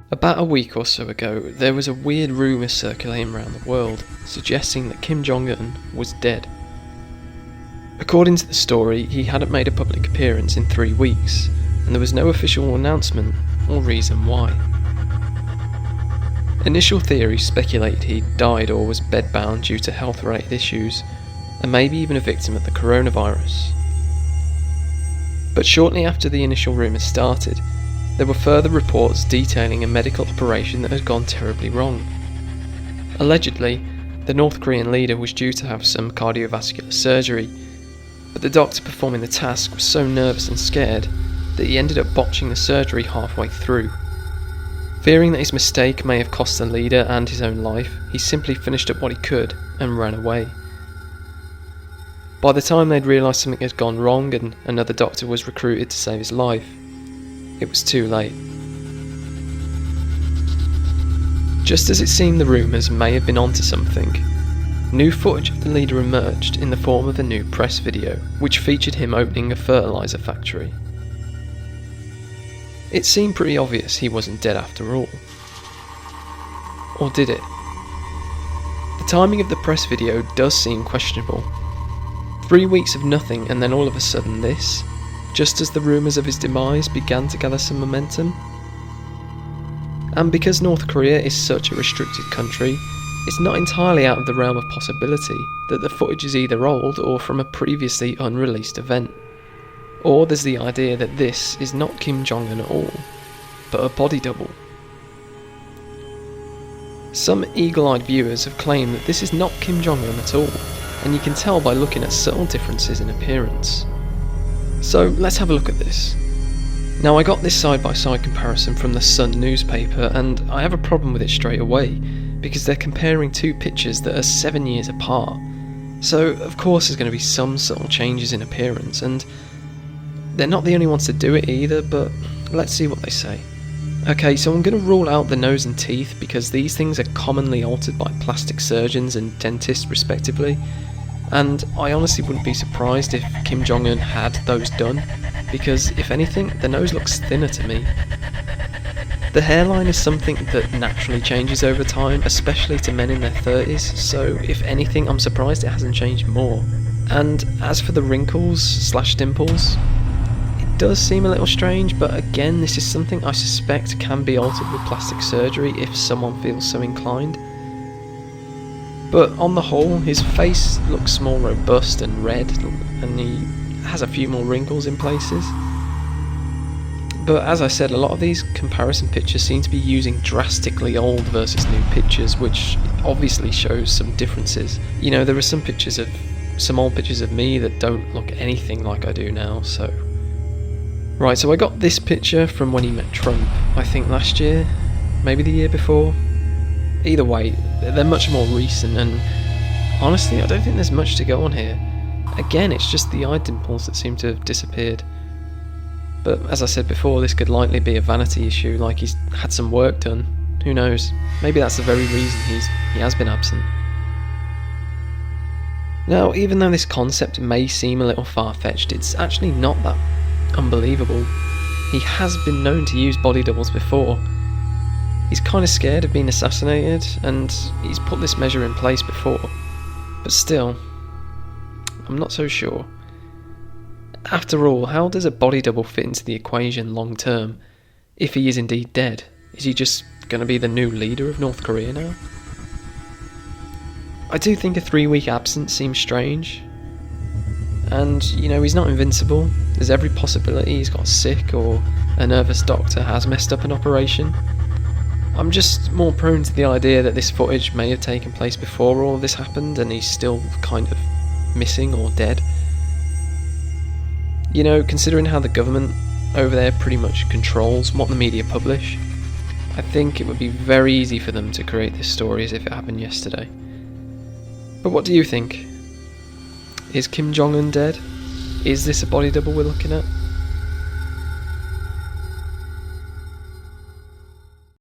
About a week or so ago, there was a weird rumour circulating around the world, suggesting that Kim Jong Un was dead. According to the story, he hadn't made a public appearance in 3 weeks, and there was no official announcement or reason why. Initial theories speculated he died or was bedbound due to health-related issues, and maybe even a victim of the coronavirus. But shortly after the initial rumours started, there were further reports detailing a medical operation that had gone terribly wrong. Allegedly, the North Korean leader was due to have some cardiovascular surgery, but the doctor performing the task was so nervous and scared that he ended up botching the surgery halfway through. Fearing that his mistake may have cost the leader and his own life, he simply finished up what he could and ran away. By the time they'd realised something had gone wrong and another doctor was recruited to save his life, it was too late. Just as it seemed the rumours may have been onto something, new footage of the leader emerged in the form of a new press video, which featured him opening a fertiliser factory. It seemed pretty obvious he wasn't dead after all. Or did it? The timing of the press video does seem questionable. 3 weeks of nothing and then all of a sudden this, just as the rumours of his demise began to gather some momentum. And because North Korea is such a restricted country, it's not entirely out of the realm of possibility that the footage is either old or from a previously unreleased event. Or there's the idea that this is not Kim Jong Un at all, but a body double. Some eagle-eyed viewers have claimed that this is not Kim Jong Un at all, and you can tell by looking at subtle differences in appearance. So let's have a look at this. Now, I got this side-by-side comparison from the Sun newspaper, and I have a problem with it straight away, because they're comparing two pictures that are 7 years apart. So of course there's going to be some subtle changes in appearance, and they're not the only ones to do it either, but let's see what they say. Okay, so I'm going to rule out the nose and teeth because these things are commonly altered by plastic surgeons and dentists respectively, and I honestly wouldn't be surprised if Kim Jong Un had those done, because if anything, the nose looks thinner to me. The hairline is something that naturally changes over time, especially to men in their 30s, so if anything I'm surprised it hasn't changed more. And as for the wrinkles/dimples, it does seem a little strange, but again this is something I suspect can be altered with plastic surgery if someone feels so inclined. But on the whole, his face looks more robust and red, and he has a few more wrinkles in places. But as I said, a lot of these comparison pictures seem to be using drastically old versus new pictures, which obviously shows some differences. You know, there are some old pictures of me that don't look anything like I do now, so... Right, so I got this picture from when he met Trump, I think last year, maybe the year before. Either way, they're much more recent, and honestly, I don't think there's much to go on here. Again, it's just the eye dimples that seem to have disappeared. But as I said before, this could likely be a vanity issue, like he's had some work done. Who knows? Maybe that's the very reason he has been absent. Now, even though this concept may seem a little far-fetched, it's actually not that unbelievable. He has been known to use body doubles before. He's kind of scared of being assassinated, and he's put this measure in place before. But still, I'm not so sure. After all, how does a body double fit into the equation long term? If he is indeed dead, is he just going to be the new leader of North Korea now? I do think a 3-week absence seems strange. And, you know, he's not invincible. There's every possibility he's got sick or a nervous doctor has messed up an operation. I'm just more prone to the idea that this footage may have taken place before all this happened and he's still kind of missing or dead. You know, considering how the government over there pretty much controls what the media publish, I think it would be very easy for them to create this story as if it happened yesterday. But what do you think? Is Kim Jong Un dead? Is this a body double we're looking at?